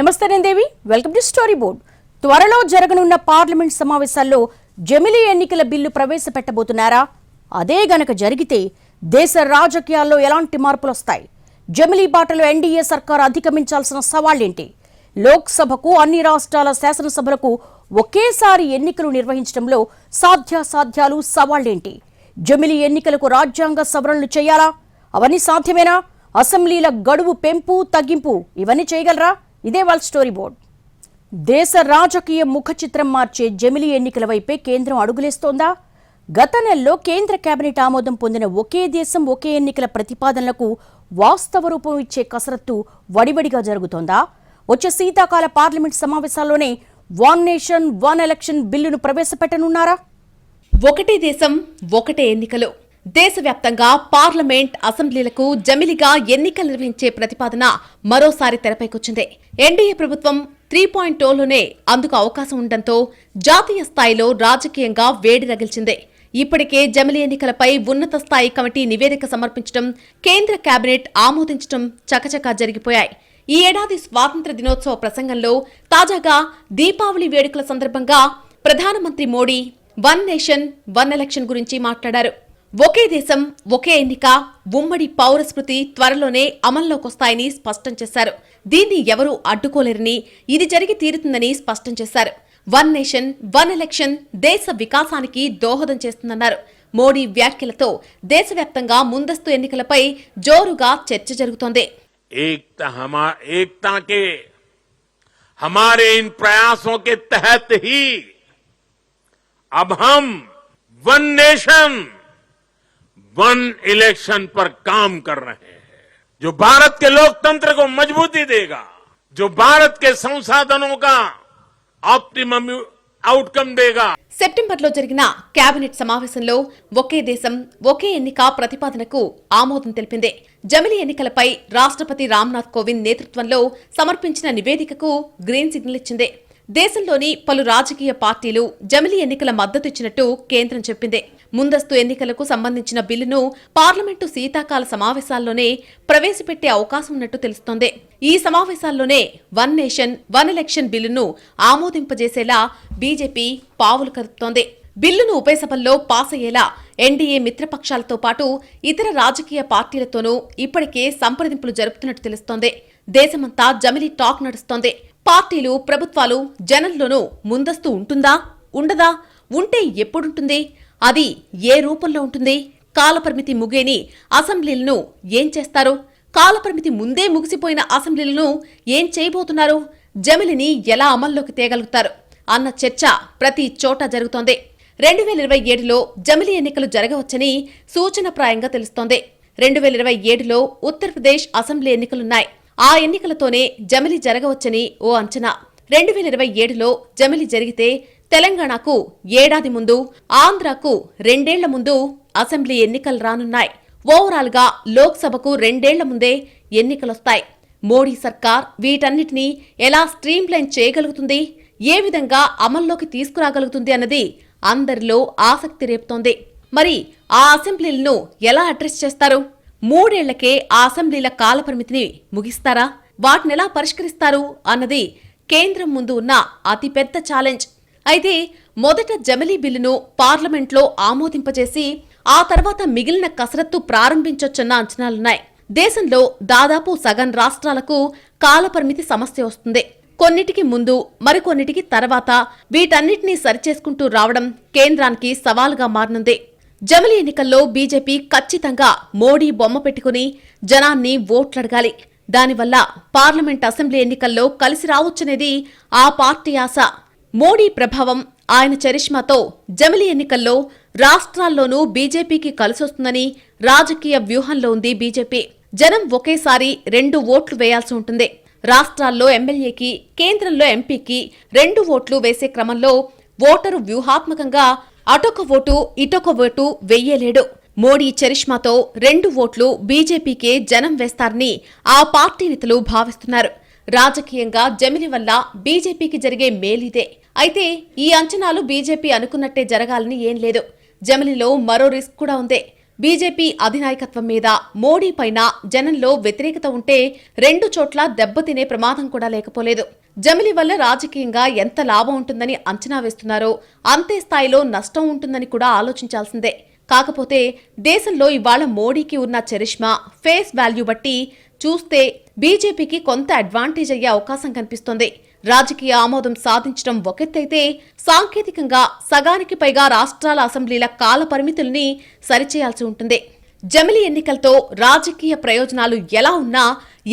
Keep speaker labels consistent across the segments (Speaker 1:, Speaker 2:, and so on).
Speaker 1: నమస్తే దేవి, welcome to story board. త్వరలో జరగనున్న పార్లమెంట్ సమావేశాల్లో జమిలీ ఎన్నికల బిల్లు ప్రవేశపెట్టబోతున్నారా? అదే గనక జరిగితే దేశ రాజకీయాల్లో ఎలాంటి మార్పులు వస్తాయి? జమిలీ బాటలో ఎన్డీఏ సర్కార్ అధిగమించాల్సిన సవాళ్లేంటి? లోక్సభకు అన్ని రాష్ట్రాల శాసనసభలకు ఒకేసారి ఎన్నికలు నిర్వహించడంలో సాధ్యాసాధ్యాలు సవాళ్లేంటి? జమిలీ ఎన్నికలకు రాజ్యాంగ సవరణలు చేయాలా? అవన్నీ సాధ్యమేనా? అసెంబ్లీల గడువు పెంపు తగ్గింపు ఇవన్నీ చేయగలరా? ఇదే వాళ్ళ స్టోరీ బోర్డ్. దేశ రాజకీయ ముఖ చిత్రం మార్చే జమిలీ ఎన్నికల వైపే కేంద్రం అడుగులేస్తోందా? గత నెలలో కేంద్ర కేబినెట్ ఆమోదం పొందిన ఒకే దేశం ఒకే ఎన్నికల ప్రతిపాదనలకు వాస్తవ రూపం ఇచ్చే కసరత్తు వడివడిగా జరుగుతోందా? వచ్చే శీతాకాల పార్లమెంట్ సమావేశాల్లోనే వన్ నేషన్ వన్ ఎలక్షన్ బిల్లును ప్రవేశపెట్టనున్నారా?
Speaker 2: ఒకటే దేశం ఒకటే ఎన్నికలు. దేశవ్యాప్తంగా పార్లమెంట్ అసెంబ్లీలకు జమిలిగా ఎన్నికలు నిర్వహించే ప్రతిపాదన మరోసారి తెరపైకొచ్చింది. ఎన్డీఏ ప్రభుత్వం 3.0లోనే అందుకు అవకాశం ఉండడంతో జాతీయ స్థాయిలో రాజకీయంగా వేడి రగిల్చింది. ఇప్పటికే జమిలీ ఎన్నికలపై ఉన్నత స్థాయి కమిటీ నివేదిక సమర్పించడం, కేంద్ర కేబినెట్ ఆమోదించడం చకచకా జరిగిపోయాయి. ఈ ఏడాది స్వాతంత్ర దినోత్సవ ప్రసంగంలో తాజాగా దీపావళి వేడుకల సందర్భంగా ప్రధానమంత్రి Modi one nation one election గురించి మాట్లాడారు. ఒకే దేశం ఒకే ఎన్నిక, ఉమ్మడి పౌర స్మృతి త్వరలోనే అమల్లోకొస్తాయని స్పష్టం చేశారు. దీన్ని ఎవరూ అడ్డుకోలేరని, ఇది జరిగి తీరుతుందని స్పష్టం చేశారు. వన్ నేషన్ వన్ ఎలక్షన్ దేశ వికాసానికి దోహదం చేస్తుందన్నారు. మోడీ వ్యాఖ్యలతో దేశవ్యాప్తంగా ముందస్తు ఎన్నికలపై జోరుగా చర్చ జరుగుతోంది.
Speaker 3: एकता के हमारे इन प्रयासों के तहत ही अब हम वन नेशन वन इलेक्शन पर काम कर रहे हैं, जो भारत के लोकतंत्र को मजबूती देगा, जो भारत के संसाधनों का ऑप्टिमम आउटकम देगा.
Speaker 2: సెప్టెంబర్లో జరిగిన కేబినెట్ సమావేశంలో ఒకే దేశం ఒకే ఎన్నిక ప్రతిపాదనకు ఆమోదం తెలిపింది. జమిలీ ఎన్నికలపై రాష్ట్రపతి రామ్నాథ్ కోవింద్ నేతృత్వంలో సమర్పించిన నివేదికకు గ్రీన్ సిగ్నల్ ఇచ్చింది. దేశంలోని పలు రాజకీయ పార్టీలు జమిలీ ఎన్నికల మద్దతు ఇచ్చినట్టు కేంద్రం చెప్పింది. ముందస్తు ఎన్నికలకు సంబంధించిన బిల్లును పార్లమెంటు శీతాకాల సమావేశాల్లోనే ప్రవేశపెట్టే అవకాశం ఉన్నట్టు తెలుస్తోంది. ఈ సమావేశాల్లోనే వన్ నేషన్ వన్ ఎలక్షన్ బిల్లును ఆమోదింపజేసేలా బీజేపీ పావులు కదుపుతోంది. బిల్లును ఉభయ సభల్లో పాస్ అయ్యేలా ఎన్డీఏ మిత్రపక్షాలతో పాటు ఇతర రాజకీయ పార్టీలతోనూ ఇప్పటికే సంప్రదింపులు జరుపుతున్నట్టు తెలుస్తోంది. దేశమంతా జమిలీ టాక్ నడుస్తోంది. పార్టీలు, ప్రభుత్వాలు జనంలోనూ ముందస్తు ఉంటుందా, ఉండదా, ఉంటే ఎప్పుడుంటుంది, అది ఏ రూపంలో ఉంటుంది, కాలపరిమితి ముగియని అసెంబ్లీలను ఏం చేస్తారు, కాలపరిమితి ముందే ముగిసిపోయిన అసెంబ్లీలను ఏం చేయబోతున్నారు, జమిలిని ఎలా అమల్లోకి తేగలుగుతారు అన్న చర్చ ప్రతి చోట జరుగుతోంది. 2027లో జమిలీ ఎన్నికలు జరగవచ్చని సూచనప్రాయంగా తెలుస్తోంది. 2027లో ఉత్తరప్రదేశ్ అసెంబ్లీ ఎన్నికలున్నాయి. ఆ ఎన్నికలతోనే జమిలీ జరగవచ్చని ఓ అంచనా. 2027లో జమిలీ జరిగితే తెలంగాణకు ఏడాది ముందు, ఆంధ్రాకు 2 ఏళ్ల ముందు అసెంబ్లీ ఎన్నికలు రానున్నాయి. ఓవరాల్ గా లోక్సభకు 2 ఏళ్ల ముందే ఎన్నికలొస్తాయి. మోడీ సర్కార్ వీటన్నిటినీ ఎలా స్ట్రీమ్లైన్ చేయగలుగుతుంది, ఏ విధంగా అమల్లోకి తీసుకురాగలుగుతుంది అన్నది అందరిలో ఆసక్తి రేపుతోంది. మరి ఆ అసెంబ్లీలను ఎలా అడ్రస్ చేస్తారు? 3 ఏళ్లకే ఆ అసెంబ్లీల కాలపరిమితిని ముగిస్తారా? వాటినెలా పరిష్కరిస్తారు అన్నది కేంద్రం ముందు ఉన్న అతిపెద్ద ఛాలెంజ్. అయితే మొదట జమిలీ బిల్లును పార్లమెంట్లో ఆమోదింపజేసి ఆ తర్వాత మిగిలిన కసరత్తు ప్రారంభించొచ్చన్న అంచనాలున్నాయి. దేశంలో దాదాపు సగం రాష్ట్రాలకు కాలపరిమితి సమస్య వస్తుంది. కొన్నిటికి ముందు, మరికొన్నిటికి తర్వాత వీటన్నిటినీ సరిచేసుకుంటూ రావడం కేంద్రానికి సవాలుగా మారనుంది. జమిలీ ఎన్నికల్లో బీజేపీ ఖచ్చితంగా మోడీ బొమ్మ పెట్టుకుని జనాన్ని ఓట్లడగాలి. దానివల్ల పార్లమెంట్ అసెంబ్లీ ఎన్నికల్లో కలిసి రావచ్చనేది ఆ పార్టీ ఆశ. మోడీ ప్రభావం, ఆయన చరిష్మాతో జమిలీ ఎన్నికల్లో రాష్ట్రాల్లోనూ బీజేపీకి కలిసొస్తుందని రాజకీయ వ్యూహంలో ఉంది బీజేపీ. జనం ఒకేసారి 2 ఓట్లు వేయాల్సి ఉంటుంది. రాష్ట్రాల్లో ఎమ్మెల్యేకి, కేంద్రంలో ఎంపీకి 2 ఓట్లు వేసే క్రమంలో ఓటరు వ్యూహాత్మకంగా అటొక ఓటు ఇటొక ఓటు వెయ్యలేడు. మోడీ చరిష్మాతో 2 ఓట్లు బీజేపీకే జనం వేస్తారని ఆ పార్టీ నేతలు భావిస్తున్నారు. రాజకీయంగా జమిలీ వల్ల బీజేపీకి జరిగే మేలిదే. అయితే ఈ అంచనాలు బీజేపీ అనుకున్నట్టే జరగాలని ఏం లేదు. జమిలీలో మరో రిస్క్ కూడా ఉంది. బీజేపీ అధినాయకత్వం మీద మోడీ పైన జనంలో వ్యతిరేకత ఉంటే 2 చోట్ల దెబ్బతినే ప్రమాదం కూడా లేకపోలేదు. జమిలి వల్ల రాజకీయంగా ఎంత లాభం ఉంటుందని అంచనా వేస్తున్నారో అంతే స్థాయిలో నష్టం ఉంటుందని కూడా ఆలోచించాల్సిందే. కాకపోతే దేశంలో ఇవాళ మోడీకి ఉన్న చరిష్మా, ఫేస్ వాల్యూ బట్టి చూస్తే బీజేపీకి కొంత అడ్వాంటేజ్ అయ్యే అవకాశం కనిపిస్తోంది. రాజకీయ ఆమోదం సాధించడం ఒకెత్తైతే సాంకేతికంగా సగానికి పైగా రాష్ట్రాల అసెంబ్లీల కాల పరిమితుల్ని సరిచేయాల్సి ఉంటుంది. జమిలి ఎన్నికలతో రాజకీయ ప్రయోజనాలు ఎలా ఉన్నా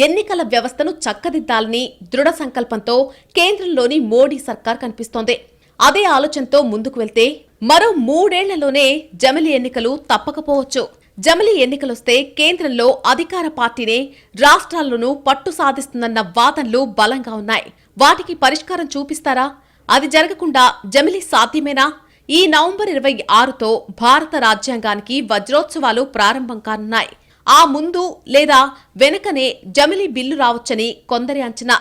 Speaker 2: ఎన్నికల వ్యవస్థను చక్కదిద్దాలని దృఢ సంకల్పంతో కేంద్రంలోని మోడీ సర్కార్ కనిపిస్తోంది. అదే ఆలోచనతో ముందుకు వెళ్తే మరో 3 ఏళ్లలోనే జమిలి ఎన్నికలు తప్పకపోవచ్చు. జమిలి ఎన్నికలొస్తే కేంద్రంలో అధికార పార్టీనే రాష్ట్రాల్లోనూ పట్టు సాధిస్తుందన్న వాదనలు బలంగా ఉన్నాయి. వాటికి పరిష్కారం చూపిస్తారా? అది జరగకుండా జమిలి సాధ్యమేనా? ఈ నవంబర్ 26తో భారత రాజ్యాంగానికి వజ్రోత్సవాలు ప్రారంభం కానున్నాయి. ఆ ముందు లేదా వెనుకనే జమిలి బిల్లు రావచ్చని కొందరి అంచనా.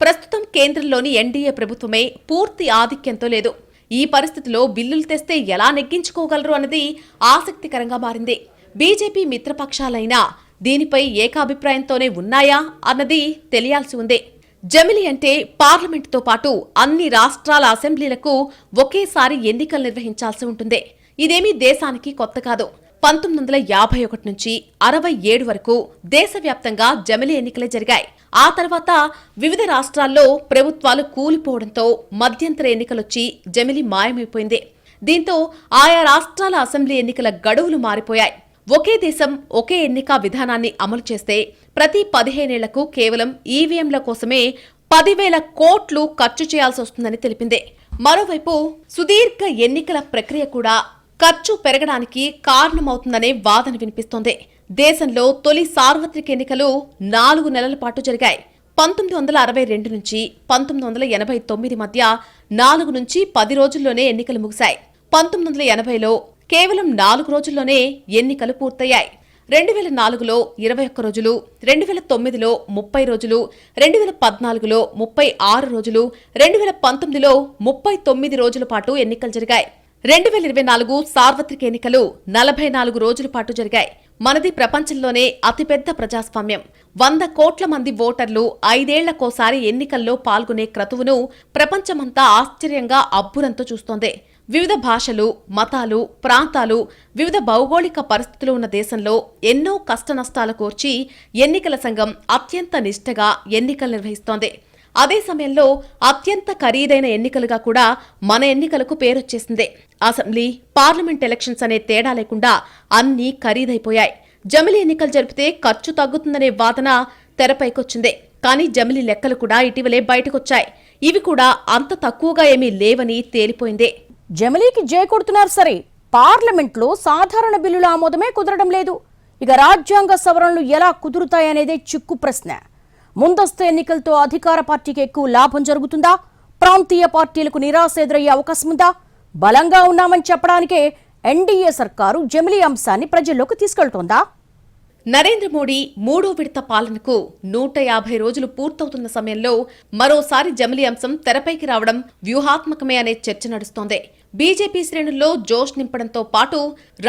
Speaker 2: ప్రస్తుతం కేంద్రంలోని ఎన్డీఏ ప్రభుత్వమే పూర్తి ఆధిక్యంతో లేదు. ఈ పరిస్థితిలో బిల్లులు తెస్తే ఎలా నెగ్గించుకోగలరు అన్నది ఆసక్తికరంగా మారింది. బీజేపీ మిత్రపక్షాలైనా దీనిపై ఏకాభిప్రాయంతోనే ఉన్నాయా అన్నది తెలియాల్సి ఉంది. జమిలి అంటే పార్లమెంటుతో పాటు అన్ని రాష్ట్రాల అసెంబ్లీలకు ఒకేసారి ఎన్నికలు నిర్వహించాల్సి ఉంటుంది. ఇదేమీ దేశానికి కొత్త కాదు. 1951 నుంచి 67 వరకు దేశవ్యాప్తంగా జమిలి ఎన్నికలే జరిగాయి. ఆ తర్వాత వివిధ రాష్ట్రాల్లో ప్రభుత్వాలు కూలిపోవడంతో మధ్యంతర ఎన్నికలొచ్చి జమిలి మాయమైపోయింది. దీంతో ఆయా రాష్ట్రాల అసెంబ్లీ ఎన్నికల గడువులు మారిపోయాయి. ఒకే దేశం ఒకే ఎన్నికా విధానాన్ని అమలు చేస్తే ప్రతి 15 ఏళ్లకు కేవలం ఈవీఎంల కోసమే 10,000 కోట్లు ఖర్చు చేయాల్సి వస్తుందని తెలిపింది. మరోవైపు సుదీర్ఘ ఎన్నికల ప్రక్రియ కూడా ఖర్చు పెరగడానికి కారణమవుతుందనే వాదన వినిపిస్తోంది. దేశంలో తొలి సార్వత్రిక ఎన్నికలు 4 నెలల పాటు జరిగాయి. 1962 నుంచి 1989 మధ్య 4 నుంచి 10 రోజుల్లోనే ఎన్నికలు ముగిశాయి. 1980లో కేవలం 4 రోజుల్లోనే ఎన్నికలు పూర్తయ్యాయి. 2004లో 21 రోజులు, 2009లో 30 రోజులు, 2014లో 36 రోజులు, 2019లో 39 రోజుల పాటు ఎన్నికలు జరిగాయి. 2024 సార్వత్రిక ఎన్నికలు 44 రోజుల పాటు జరిగాయి. మనది ప్రపంచంలోనే అతిపెద్ద ప్రజాస్వామ్యం. 100 కోట్ల మంది ఓటర్లు 5 ఏళ్లకోసారి ఎన్నికల్లో పాల్గొనే క్రతువును ప్రపంచమంతా ఆశ్చర్యంగా అబ్బురంతో చూస్తోంది. వివిధ భాషలు, మతాలు, ప్రాంతాలు, వివిధ భౌగోళిక పరిస్థితులు ఉన్న దేశంలో ఎన్నో కష్టనష్టాలు కోర్చి ఎన్నికల సంఘం అత్యంత నిష్ఠగా ఎన్నికలు నిర్వహిస్తోంది. అదే సమయంలో అత్యంత ఖరీదైన ఎన్నికలుగా కూడా మన ఎన్నికలకు పేరొచ్చేసింది. అసెంబ్లీ, పార్లమెంట్ ఎలక్షన్స్ అనే తేడా లేకుండా అన్నీ ఖరీదైపోయాయి. జమిలి ఎన్నికలు జరిపితే ఖర్చు తగ్గుతుందనే వాదన తెరపైకొచ్చింది. కానీ జమిలి లెక్కలు కూడా ఇటీవలే బయటకొచ్చాయి. ఇవి కూడా అంత తక్కువగా ఏమీ లేవని తేలిపోయింది.
Speaker 1: జమిలీకి జై కొడుతున్నారు సరే, పార్లమెంట్లో సాధారణ బిల్లుల ఆమోదమే కుదరడం లేదు. ఇక రాజ్యాంగ సవరణలు ఎలా కుదురుతాయనేదే చిక్కు ప్రశ్న. ముందస్తు ఎన్నికలతో అధికార పార్టీకి ఎక్కువ లాభం జరుగుతుందా? ప్రాంతీయ పార్టీలకు నిరాశ ఎదురయ్యే అవకాశం ఉందా? బలంగా ఉన్నామని చెప్పడానికే ఎన్డీఏ సర్కారు జమిలి అంశాన్ని ప్రజల్లోకి తీసుకెళ్తోందా?
Speaker 2: నరేంద్ర మోడీ 3వ విడత పాలనకు 150 రోజులు పూర్తవుతున్న సమయంలో మరోసారి జమిలి అంశం తెరపైకి రావడం వ్యూహాత్మకమే అనే చర్చ నడుస్తోంది. బీజేపీ శ్రేణుల్లో జోష్ నింపడంతో పాటు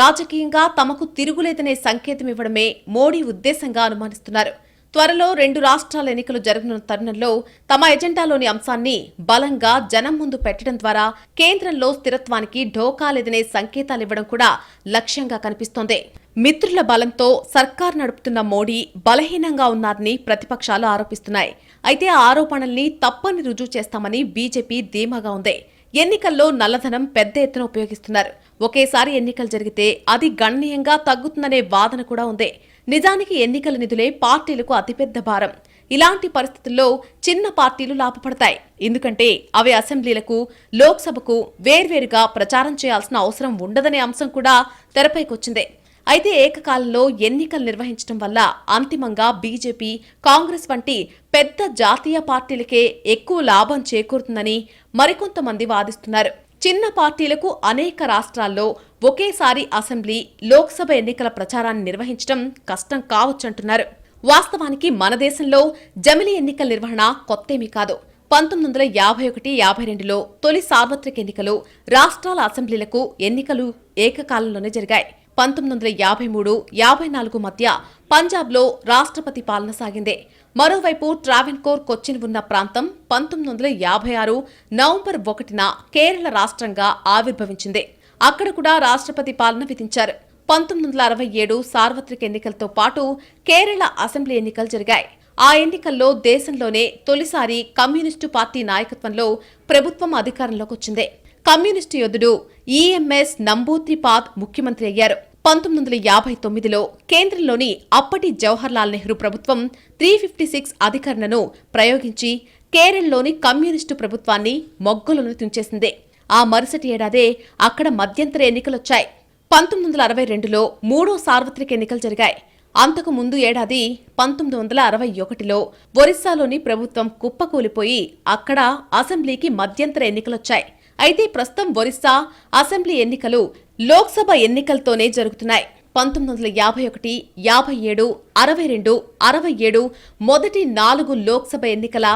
Speaker 2: రాజకీయంగా తమకు తిరుగులేదనే సంకేతం ఇవ్వడమే మోడీ ఉద్దేశంగా అనుమానిస్తున్నారు. త్వరలో 2 రాష్ట్రాల ఎన్నికలు జరగనున్న తరుణంలో తమ ఎజెండాలోని అంశాన్ని బలంగా జనం ముందు పెట్టడం ద్వారా కేంద్రంలో స్థిరత్వానికి ఢోకా లేదనే సంకేతాలివ్వడం కూడా లక్ష్యంగా కనిపిస్తోంది. మిత్రుల బలంతో సర్కార్ నడుపుతున్న మోడీ బలహీనంగా ఉన్నారని ప్రతిపక్షాలు ఆరోపిస్తున్నాయి. అయితే ఆ ఆరోపణల్ని తప్పని రుజువు చేస్తామని బీజేపీ ధీమాగా ఉంది. ఎన్నికల్లో నల్లధనం పెద్ద ఎత్తున ఉపయోగిస్తున్నారు. ఒకేసారి ఎన్నికలు జరిగితే అది గణనీయంగా తగ్గుతుందనే వాదన కూడా ఉంది. నిజానికి ఎన్నికల నిధులే పార్టీలకు అతిపెద్ద భారం. ఇలాంటి పరిస్థితుల్లో చిన్న పార్టీలు లాభపడతాయి. ఎందుకంటే అవి అసెంబ్లీలకు, లోక్సభకు వేర్వేరుగా ప్రచారం చేయాల్సిన అవసరం ఉండదనే అంశం కూడా తెరపైకొచ్చింది. అయితే ఏకకాలంలో ఎన్నికలు నిర్వహించడం వల్ల అంతిమంగా బీజేపీ, కాంగ్రెస్ వంటి పెద్ద జాతీయ పార్టీలకే ఎక్కువ లాభం చేకూరుతుందని మరికొంతమంది వాదిస్తున్నారు. చిన్న పార్టీలకు అనేక రాష్ట్రాల్లో ఒకేసారి అసెంబ్లీ, లోక్సభ ఎన్నికల ప్రచారాన్ని నిర్వహించడం కష్టం కావచ్చంటున్నారు. వాస్తవానికి మన దేశంలో జమిలి ఎన్నికల నిర్వహణ కొత్తేమీ కాదు. 1951-52లో తొలి సార్వత్రిక ఎన్నికలు, రాష్ట్రాల అసెంబ్లీలకు ఎన్నికలు ఏకకాలంలోనే జరిగాయి. 1953-54 మధ్య పంజాబ్లో రాష్ట్రపతి పాలన సాగింది. మరోవైపు ట్రావెన్కోర్ కొచ్చిన్ ఉన్న ప్రాంతం 1956 నవంబర్ 1న కేరళ రాష్ట్రంగా ఆవిర్భవించింది. అక్కడ కూడా రాష్ట్రపతి పాలన విధించారు. 1967 సార్వత్రిక ఎన్నికలతో పాటు కేరళ అసెంబ్లీ ఎన్నికలు జరిగాయి. ఆ ఎన్నికల్లో దేశంలోనే తొలిసారి కమ్యూనిస్టు పార్టీ నాయకత్వంలో ప్రభుత్వం అధికారంలోకి వచ్చింది. కమ్యూనిస్టు యోధుడు ఈఎంఎస్ నంబూత్రిపాద్ ముఖ్యమంత్రి అయ్యారు. 1959లో కేంద్రంలోని అప్పటి జవహర్లాల్ నెహ్రూ ప్రభుత్వం 356 అధికరణను ప్రయోగించి కేరళలోని కమ్యూనిస్టు ప్రభుత్వాన్ని మొగ్గలను తుంచేసింది. ఆ మరుసటి ఏడాదే అక్కడ మధ్యంతర ఎన్నికలొచ్చాయి. 1962లో మూడో సార్వత్రిక ఎన్నికలు జరిగాయి. అంతకు ముందు ఏడాది 1961లో ఒరిస్సాలోని ప్రభుత్వం కుప్పకూలిపోయి అక్కడ అసెంబ్లీకి మధ్యంతర ఎన్నికలొచ్చాయి. అయితే ప్రస్తుతం ఒరిస్సా అసెంబ్లీ ఎన్నికలు లోక్సభ ఎన్నికలతోనే జరుగుతున్నాయి. 1951, 57, 62, 67 మొదటి 4 లోక్సభ ఎన్నికల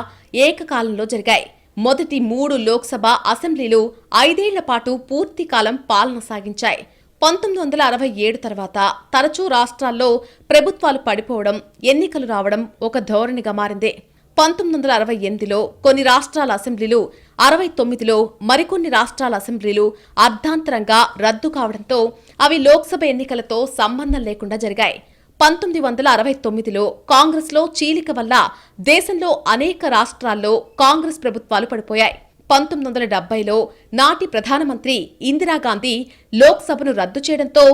Speaker 2: ఏకకాలంలో జరిగాయి. మొదటి 3 లోక్సభ అసెంబ్లీలు 5 ఏళ్ల పాటు పూర్తికాలం పాలన సాగించాయి. 1967 తర్వాత తరచూ రాష్ట్రాల్లో ప్రభుత్వాలు పడిపోవడం, ఎన్నికలు రావడం ఒక ధోరణిగా మారింది. 1968లో కొన్ని రాష్ట్రాల అసెంబ్లీలు, 69లో మరికొన్ని రాష్ట్రాల అసెంబ్లీలు అర్ధాంతరంగా రద్దు కావడంతో అవి లోక్సభ ఎన్నికలతో సంబంధం లేకుండా జరిగాయి. 1969లో కాంగ్రెస్లో చీలిక వల్ల దేశంలో అనేక రాష్ట్రాల్లో కాంగ్రెస్ ప్రభుత్వాలు పడిపోయాయి. 1970లో నాటి ప్రధానమంత్రి ఇందిరాగాంధీ లోక్సభను రద్దు చేయడంతో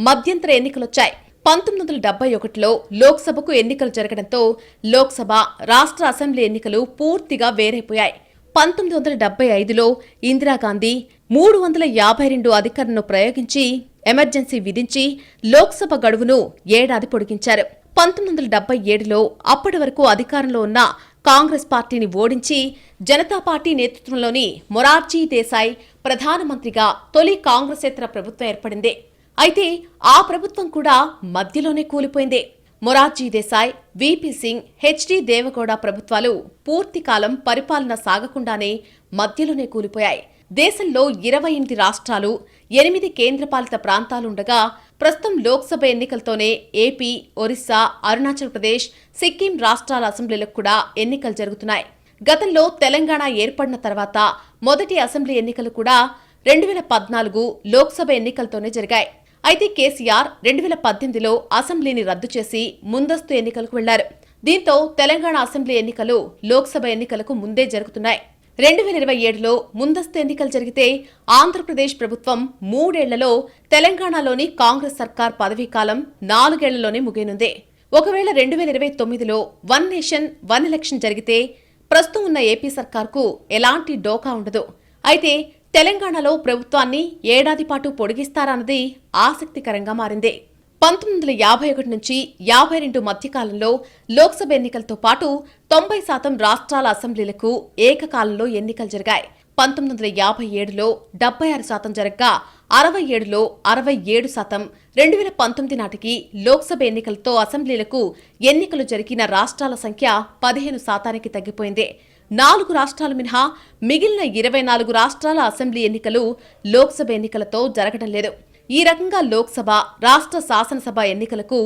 Speaker 2: మధ్యంతర ఎన్నికలొచ్చాయి. 1971లో లోక్సభకు ఎన్నికలు జరగడంతో లోక్సభ, రాష్ట్ర అసెంబ్లీ ఎన్నికలు పూర్తిగా వేరైపోయాయి. 1975లో ఇందిరాగాంధీ 352 అధికరణను ప్రయోగించి ఎమర్జెన్సీ విధించి లోక్సభ గడువును ఏడాది పొడిగించారు. 1977లో అప్పటి వరకు అధికారంలో ఉన్న కాంగ్రెస్ పార్టీని ఓడించి జనతా పార్టీ నేతృత్వంలోని మొరార్జీ దేశాయ్ ప్రధానమంత్రిగా తొలి కాంగ్రెసేతర ప్రభుత్వం ఏర్పడింది. అయితే ఆ ప్రభుత్వం కూడా మధ్యలోనే కూలిపోయింది. మొరార్జీ దేశాయ్, విపి సింగ్, హెచ్డి దేవగౌడ ప్రభుత్వాలు పూర్తికాలం పరిపాలన సాగకుండానే మధ్యలోనే కూలిపోయాయి. దేశంలో 28 రాష్ట్రాలు, 8 కేంద్రపాలిత ప్రాంతాలుండగా ప్రస్తుతం లోక్సభ ఎన్నికలతోనే ఏపీ, ఒరిస్సా, అరుణాచల్ ప్రదేశ్, సిక్కిం రాష్ట్రాల అసెంబ్లీలకు కూడా ఎన్నికలు జరుగుతున్నాయి. గతంలో తెలంగాణ ఏర్పడిన తర్వాత మొదటి అసెంబ్లీ ఎన్నికలు కూడా 2014 లోక్సభ ఎన్నికలతోనే జరిగాయి. అయితే కేసీఆర్ 2018లో అసెంబ్లీని రద్దు చేసి ముందస్తు ఎన్నికలకు వెళ్లారు. దీంతో తెలంగాణ అసెంబ్లీ ఎన్నికలు లోక్సభ ఎన్నికలకు ముందే జరుగుతున్నాయి. 2027లో ముందస్తు ఎన్నికలు జరిగితే ఆంధ్రప్రదేశ్ ప్రభుత్వం 3 ఏళ్లలో తెలంగాణలోని కాంగ్రెస్ సర్కార్ పదవీకాలం 4 ఏళ్లలోనే ముగియనుంది. ఒకవేళ 2029లో వన్ నేషన్ వన్ ఎలక్షన్ జరిగితే ప్రస్తుతం ఉన్న ఏపీ సర్కార్కు ఎలాంటి డోకా ఉండదు. అయితే తెలంగాణలో ప్రభుత్వాన్ని ఏడాది పాటు పొడిగిస్తారన్నది ఆసక్తికరంగా మారింది. 1951 నుంచి 52 మధ్యకాలంలో లోక్సభ ఎన్నికలతో పాటు 90% రాష్ట్రాల అసెంబ్లీలకు ఏకకాలంలో ఎన్నికలు జరిగాయి. 1957లో 76% జరగ్గా 67లో 67%, 2019 నాటికి లోక్సభ ఎన్నికలతో అసెంబ్లీలకు ఎన్నికలు జరిగిన రాష్ట్రాల సంఖ్య 15% తగ్గిపోయింది. 4 రాష్ట్రాలు మినహా మిగిలిన 24 రాష్ట్రాల అసెంబ్లీ ఎన్నికలు లోక్సభ ఎన్నికలతో జరగడం లేదు. ఈ రకంగా లోక్సభ, రాష్ట్ర శాసనసభ ఎన్నికలకు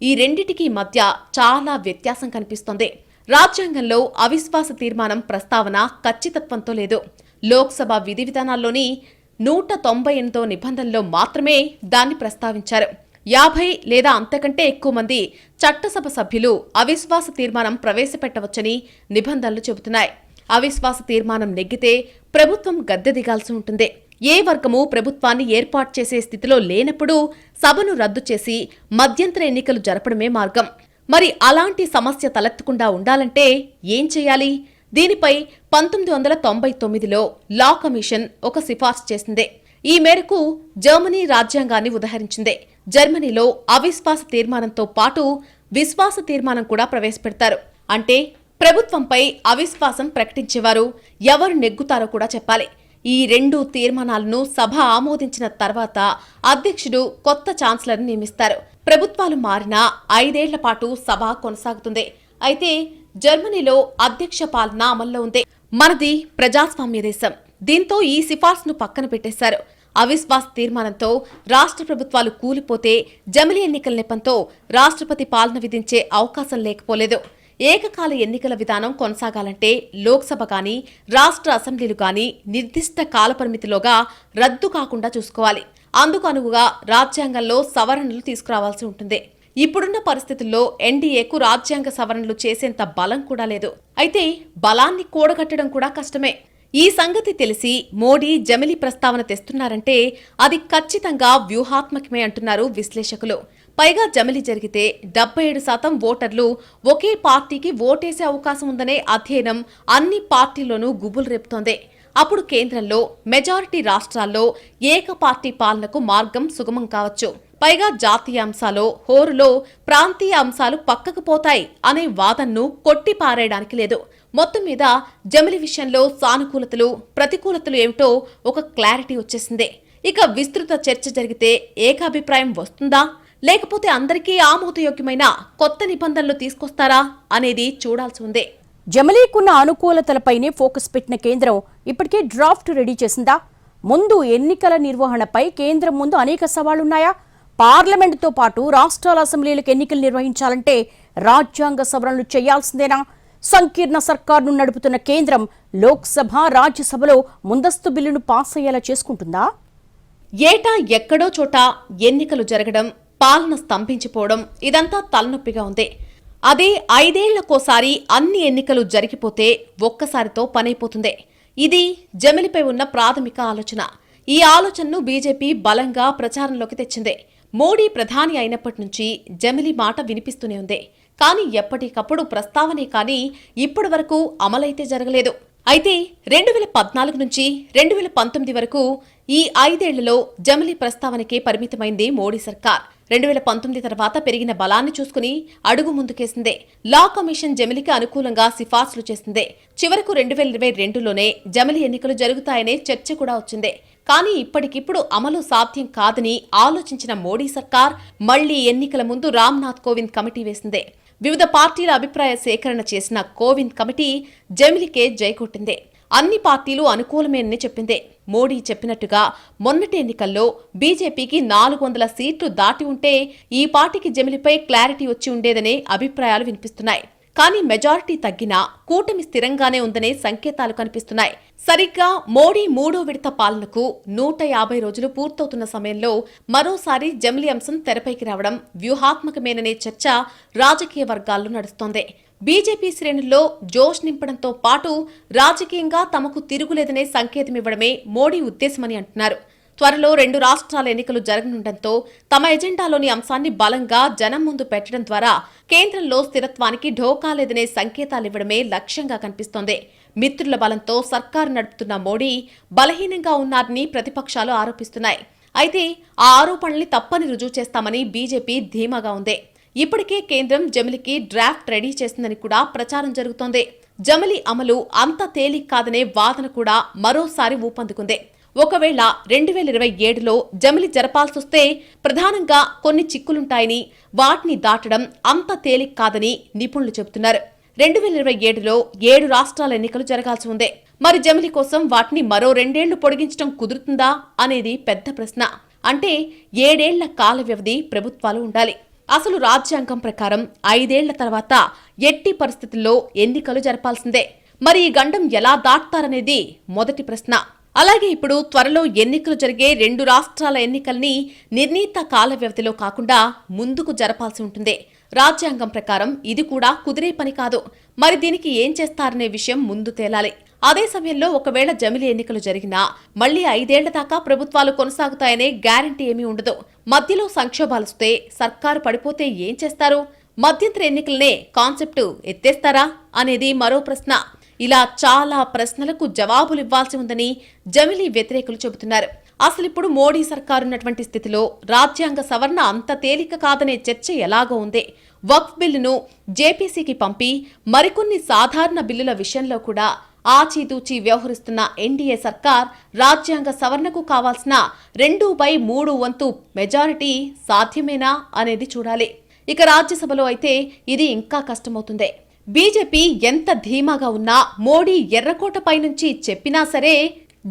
Speaker 2: ఈ రెండిటికీ మధ్య చాలా వ్యత్యాసం కనిపిస్తోంది. రాజ్యాంగంలో అవిశ్వాస తీర్మానం ప్రస్తావన ఖచ్చితత్వంతో లేదు. లోక్సభ విధి విధానాల్లోని 198 నిబంధనల్లో మాత్రమే దాన్ని ప్రస్తావించారు. 50 లేదా అంతకంటే ఎక్కువ మంది చట్టసభ సభ్యులు అవిశ్వాస తీర్మానం ప్రవేశపెట్టవచ్చని నిబంధనలు చెబుతున్నాయి. అవిశ్వాస తీర్మానం నెగ్గితే ప్రభుత్వం గద్దె దిగాల్సి ఉంటుంది. ఏ వర్గము ప్రభుత్వాన్ని ఏర్పాటు చేసే స్థితిలో లేనప్పుడు సభను రద్దు చేసి మధ్యంతర ఎన్నికలు జరపడమే మార్గం. మరి అలాంటి సమస్య తలెత్తకుండా ఉండాలంటే ఏం చేయాలి? దీనిపై 1999లో లా కమిషన్ ఒక సిఫార్సు చేసింది. ఈ మేరకు జర్మనీ రాజ్యాంగాన్ని ఉదహరించింది. జర్మనీలో అవిశ్వాస తీర్మానంతో పాటు విశ్వాస తీర్మానం కూడా ప్రవేశపెడతారు. అంటే ప్రభుత్వంపై అవిశ్వాసం ప్రకటించేవారు ఎవరు నెగ్గుతారో కూడా చెప్పాలి. ఈ 2 తీర్మానాలను సభ ఆమోదించిన తర్వాత అధ్యక్షుడు కొత్త ఛాన్సలర్ని నియమిస్తారు. ప్రభుత్వాలు మారినా 5 ఏళ్ల పాటు సభ కొనసాగుతుంది. అయితే జర్మనీలో అధ్యక్ష పాలన అమల్లో ఉంది. మనది ప్రజాస్వామ్య దేశం. దీంతో ఈ సిఫార్సును పక్కన పెట్టేశారు. అవిశ్వాస తీర్మానంతో రాష్ట్ర ప్రభుత్వాలు కూలిపోతే జమిలీ ఎన్నికల నెపంతో రాష్ట్రపతి పాలన విధించే అవకాశం లేకపోలేదు. ఏకకాల ఎన్నికల విధానం కొనసాగాలంటే లోక్సభ గాని రాష్ట్ర అసెంబ్లీలు గాని నిర్దిష్ట కాలపరిమితిలోగా రద్దు కాకుండా చూసుకోవాలి. అందుకు అనుగుగా రాజ్యాంగంలో సవరణలు తీసుకురావాల్సి ఉంటుంది. ఇప్పుడున్న పరిస్థితుల్లో ఎన్డీఏకు రాజ్యాంగ సవరణలు చేసేంత బలం కూడా లేదు. అయితే బలాన్ని కూడగట్టడం కూడా కష్టమే. ఈ సంగతి తెలిసి మోడీ జమిలీ ప్రస్తావన తెస్తున్నారంటే అది ఖచ్చితంగా వ్యూహాత్మకమే అంటున్నారు విశ్లేషకులు. పైగా జమిలీ జరిగితే 77% ఓటర్లు ఒకే పార్టీకి ఓటేసే అవకాశం ఉందనే అధ్యయనం అన్ని పార్టీల్లోనూ గుబులు రేపుతోంది. అప్పుడు కేంద్రంలో మెజారిటీ రాష్ట్రాల్లో ఏకపార్టీ పాలనకు మార్గం సుగమం కావచ్చు. పైగా జాతీయ అంశాలో హోరులో ప్రాంతీయ అంశాలు పక్కకు పోతాయి అనే వాదనను కొట్టిపారేయడానికి లేదు. మొత్తం మీద జమిలీ విషయంలో సానుకూలతలు ప్రతికూలతలు ఏమిటో ఒక క్లారిటీ వచ్చేసింది. ఇక విస్తృత చర్చ జరిగితే ఏకాభిప్రాయం వస్తుందా, లేకపోతే అందరికీ ఆమోదయోగ్యమైన కొత్త నిబంధనలు తీసుకొస్తారా అనేది చూడాల్సి ఉంది.
Speaker 1: జమిలీకున్న అనుకూలతలపైనే ఫోకస్ పెట్టిన కేంద్రం ఇప్పటికే డ్రాఫ్ట్ రెడీ చేసిందా? ముందు ఎన్నికల నిర్వహణపై కేంద్రం ముందు అనేక సవాళ్లున్నాయా? పార్లమెంటుతో పాటు రాష్ట్రాల అసెంబ్లీలకు ఎన్నికలు నిర్వహించాలంటే రాజ్యాంగ సవరణలు చేయాల్సిందేనా? సంకీర్ణ సర్కార్ను నడుపుతున్న కేంద్రం లోక్సభ, రాజ్యసభలో ముందస్తు బిల్లును పాస్ అయ్యేలా చేసుకుంటుందా?
Speaker 2: ఏటా ఎక్కడో చోట ఎన్నికలు జరగడం, పాలన స్తంభించిపోవడం ఇదంతా తలనొప్పిగా ఉంది. అదే 5 ఏళ్లకోసారి అన్ని ఎన్నికలు జరిగిపోతే ఒక్కసారితో పనైపోతుంది. ఇది జమిలీపై ఉన్న ప్రాథమిక ఆలోచన. ఈ ఆలోచనను బీజేపీ బలంగా ప్రచారంలోకి తెచ్చింది. మోడీ ప్రధాని అయినప్పటి నుంచి జమిలీ మాట వినిపిస్తూనే ఉంది. కానీ ఎప్పటికప్పుడు ప్రస్తావనే కానీ ఇప్పటి వరకు అమలైతే జరగలేదు. అయితే 2014 నుంచి 2019 వరకు ఈ 5 ఏళ్లలో జమిలీ ప్రస్తావనకే పరిమితమైంది మోడీ సర్కార్. 2019 తర్వాత పెరిగిన బలాన్ని చూసుకుని అడుగు ముందుకేసిందే. లా కమిషన్ జమిలీకి అనుకూలంగా సిఫార్సులు చేసిందే. చివరకు 2022లోనే జమిలీ ఎన్నికలు జరుగుతాయనే చర్చ కూడా వచ్చిందే. కానీ ఇప్పటికిప్పుడు అమలు సాధ్యం కాదని ఆలోచించిన మోడీ సర్కార్ మళ్లీ ఎన్నికల ముందు రామ్నాథ్ కోవింద్ కమిటీ వేసిందే. వివిధ పార్టీల అభిప్రాయ సేకరణ చేసిన కోవింద్ కమిటీ జమిలీకే జైకొట్టిందే. అన్ని పార్టీలు అనుకూలమేనని చెప్పిందే. మోడీ చెప్పినట్టుగా మొన్నటి ఎన్నికల్లో బీజేపీకి 400 సీట్లు దాటి ఉంటే ఈ పార్టీకి జమిలీపై క్లారిటీ వచ్చి ఉండేదనే అభిప్రాయాలు వినిపిస్తున్నాయి. కానీ మెజారిటీ తగ్గినా కూటమి స్థిరంగానే ఉందనే సంకేతాలు కనిపిస్తున్నాయి. సరిగ్గా మోడీ 3వ విడత పాలనకు 150 రోజులు పూర్తవుతున్న సమయంలో మరోసారి జమిలీ అంశం తెరపైకి రావడం వ్యూహాత్మకమేననే చర్చ రాజకీయ వర్గాల్లో నడుస్తోంది. బీజేపీ శ్రేణుల్లో జోష్ నింపడంతో పాటు రాజకీయంగా తమకు తిరుగులేదనే సంకేతమివ్వడమే మోడీ ఉద్దేశమని అంటున్నారు. త్వరలో 2 రాష్ట్రాల ఎన్నికలు జరగనుండటంతో తమ ఎజెండాలోని అంశాన్ని బలంగా జనం ముందు పెట్టడం ద్వారా కేంద్రంలో స్థిరత్వానికి ఢోకా లేదనే సంకేతాలివ్వడమే లక్ష్యంగా కనిపిస్తోంది. మిత్రుల బలంతో సర్కారు నడుపుతున్న మోడీ బలహీనంగా ఉన్నారని ప్రతిపక్షాలు ఆరోపిస్తున్నాయి. అయితే ఆ ఆరోపణల్ని తప్పని రుజువు చేస్తామని బీజేపీ ధీమాగా ఉంది. ఇప్పటికే కేంద్రం జమిలీకి డ్రాఫ్ట్ రెడీ చేసిందని కూడా ప్రచారం జరుగుతోంది. జమిలీ అమలు అంత తేలిక కాదనే వాదన కూడా మరోసారి ఊపందుకుంది. ఒకవేళ 2027లో జమిలీ జరపాల్సొస్తే ప్రధానంగా కొన్ని చిక్కులుంటాయని, వాటిని దాటడం అంత తేలిక కాదని నిపుణులు చెబుతున్నారు. 2027లో 7 రాష్ట్రాల ఎన్నికలు జరగాల్సి ఉంది. మరి జమిలీ కోసం వాటిని మరో 2 ఏళ్లు పొడిగించడం కుదురుతుందా అనేది పెద్ద ప్రశ్న. అంటే 7 ఏళ్ల కాల వ్యవధి ప్రభుత్వాలు ఉండాలి. అసలు రాజ్యాంగం ప్రకారం 5 ఏళ్ల తర్వాత ఎట్టి పరిస్థితుల్లో ఎన్నికలు జరపాల్సిందే. మరి ఈ గండం ఎలా దాటుతారనేది మొదటి ప్రశ్న. అలాగే ఇప్పుడు త్వరలో ఎన్నికలు జరిగే 2 రాష్ట్రాల ఎన్నికల్ని నిర్ణీత కాల వ్యవధిలో కాకుండా ముందుకు జరపాల్సి ఉంటుంది. రాజ్యాంగం ప్రకారం ఇది కూడా కుదిరే పని కాదు. మరి దీనికి ఏం చేస్తారనే విషయం ముందు తేలాలి. అదే సమయంలో ఒకవేళ జమిలీ ఎన్నికలు జరిగినా మళ్లీ 5 ఏళ్ల దాకా ప్రభుత్వాలు కొనసాగుతాయనే గ్యారంటీ ఏమీ ఉండదు. మధ్యలో సంక్షోభాలొస్తే సర్కారు పడిపోతే ఏం చేస్తారు? మధ్యంతర ఎన్నికలనే కాన్సెప్టు ఎత్తేస్తారా అనేది మరో ప్రశ్న. ఇలా చాలా ప్రశ్నలకు జవాబులివ్వాల్సి ఉందని జమిలీ వ్యతిరేకులు చెబుతున్నారు. అసలిప్పుడు మోడీ సర్కారున్నటువంటి స్థితిలో రాజ్యాంగ సవరణ అంత తేలిక కాదనే చర్చ ఎలాగో ఉంది. వక్ఫ్ బిల్లును జేపీసీకి పంపి మరికొన్ని సాధారణ బిల్లుల విషయంలో కూడా ఆచితూచి వ్యవహరిస్తున్న ఎన్డీఏ సర్కార్ రాజ్యాంగ సవరణకు కావాల్సిన 2/3 వంతు మెజారిటీ సాధ్యమేనా అనేది చూడాలి. ఇక రాజ్యసభలో అయితే ఇది ఇంకా కష్టమవుతుంది. బీజేపీ ఎంత ధీమాగా ఉన్నా మోడీ ఎర్రకోటపై నుంచి చెప్పినా సరే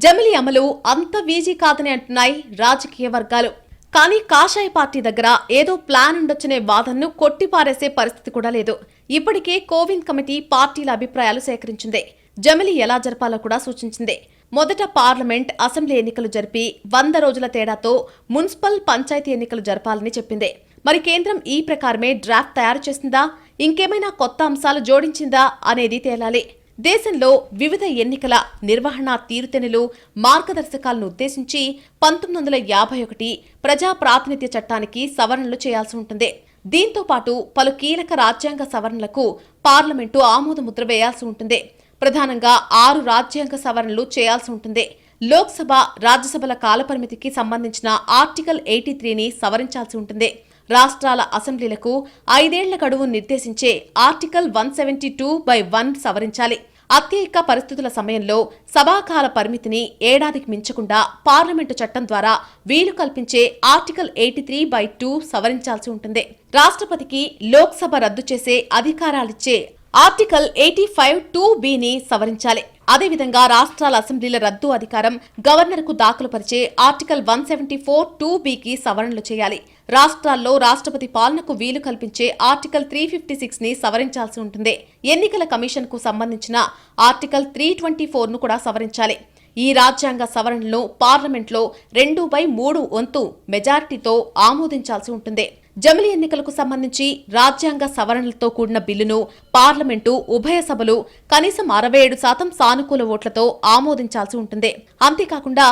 Speaker 2: జమిలి అమలు అంత వీజీ కాదని అంటున్నాయి రాజకీయ వర్గాలు. కానీ కాషాయ పార్టీ దగ్గర ఏదో ప్లాన్ ఉండొచ్చనే వాదనను కొట్టిపారేసే పరిస్థితి కూడా లేదు. ఇప్పటికే కోవింద్ కమిటీ పార్టీల అభిప్రాయాలు సేకరించింది. జమిలి ఎలా జరపాలో కూడా సూచించింది. మొదట పార్లమెంట్, అసెంబ్లీ ఎన్నికలు జరిపి 100 రోజుల తేడాతో మున్సిపల్, పంచాయతీ ఎన్నికలు జరపాలని చెప్పింది. మరి కేంద్రం ఈ ప్రకారమే డ్రాఫ్ట్ తయారు చేసిందా, ఇంకేమైనా కొత్త అంశాలు జోడించిందా అనేది తేలాలి. దేశంలో వివిధ ఎన్నికల నిర్వహణ తీరుతెన్నులు, మార్గదర్శకాలను ఉద్దేశించి 1951 ప్రజా ప్రాతినిధ్య చట్టానికి సవరణలు చేయాల్సి ఉంటుంది. దీంతో పాటు పలు కీలక రాజ్యాంగ సవరణలకు పార్లమెంటు ఆమోదముద్ర వేయాల్సి ఉంటుంది. ప్రధానంగా 6 రాజ్యాంగ సవరణలు చేయాల్సి ఉంటుంది. లోక్సభ, రాజ్యసభల కాలపరిమితికి సంబంధించిన ఆర్టికల్ 83ని సవరించాల్సి ఉంటుంది. రాష్ట్రాల అసెంబ్లీలకు 5 ఏళ్ల గడువు నిర్దేశించే ఆర్టికల్ 172/1 సవరించాలి. అత్యయిక పరిస్థితుల సమయంలో సభాకాల పరిమితిని ఏడాదికి మించకుండా పార్లమెంటు చట్టం ద్వారా వీలు కల్పించే ఆర్టికల్ 83/2 సవరించాల్సి ఉంటుంది. రాష్ట్రపతికి లోక్సభ రద్దు చేసే అధికారాలిచ్చే ఆర్టికల్ 85(2)(b)ని సవరించాలి. అదేవిధంగా రాష్ట్రాల అసెంబ్లీల రద్దు అధికారం గవర్నర్కు దాఖలు పరిచే ఆర్టికల్ 174(2)(b)కి సవరణలు చేయాలి. రాష్ట్రాల్లో రాష్ట్రపతి పాలనకు వీలు కల్పించే ఆర్టికల్ 356ని సవరించాల్సి ఉంటుంది. ఎన్నికల కమిషన్కు సంబంధించిన ఆర్టికల్ 324ను కూడా సవరించాలి. ఈ రాజ్యాంగ సవరణలను పార్లమెంట్లో 2/3 వంతు మెజార్టీతో ఆమోదించాల్సి ఉంటుంది. జమిలి ఎన్నికలకు సంబంధించి రాజ్యాంగ సవరణలతో కూడిన బిల్లును పార్లమెంటు ఉభయ సభలు కనీసం 67% సానుకూల ఓట్లతో ఆమోదించాల్సి ఉంటుంది. అంతేకాకుండా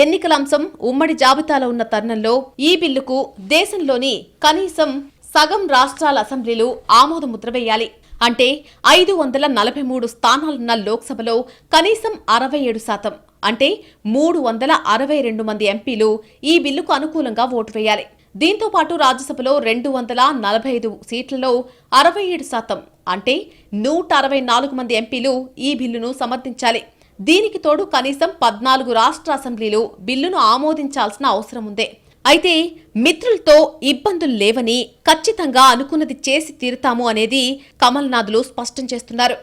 Speaker 2: ఎన్నికల అంశం ఉమ్మడి జాబితాలో ఉన్న తరుణంలో ఈ బిల్లుకు దేశంలోని కనీసం సగం రాష్ట్రాల అసెంబ్లీలు ఆమోదముద్ర వేయాలి. అంటే 543 స్థానాలున్న లోక్సభలో కనీసం 67%, అంటే 362 మంది ఎంపీలు ఈ బిల్లుకు అనుకూలంగా ఓటు వేయాలి. దీంతో పాటు రాజ్యసభలో 245 సీట్లలో 67%, అంటే 164 మంది ఎంపీలు ఈ బిల్లును సమర్థించాలి. దీనికి తోడు కనీసం 14 రాష్ట్ర అసెంబ్లీలు బిల్లును ఆమోదించాల్సిన అవసరం ఉంది. అయితే మిత్రులతో ఇబ్బందులు లేవని, ఖచ్చితంగా అనుకున్నది చేసి తీరుతాము అనేది కమల్నాథులు స్పష్టం చేస్తున్నారు.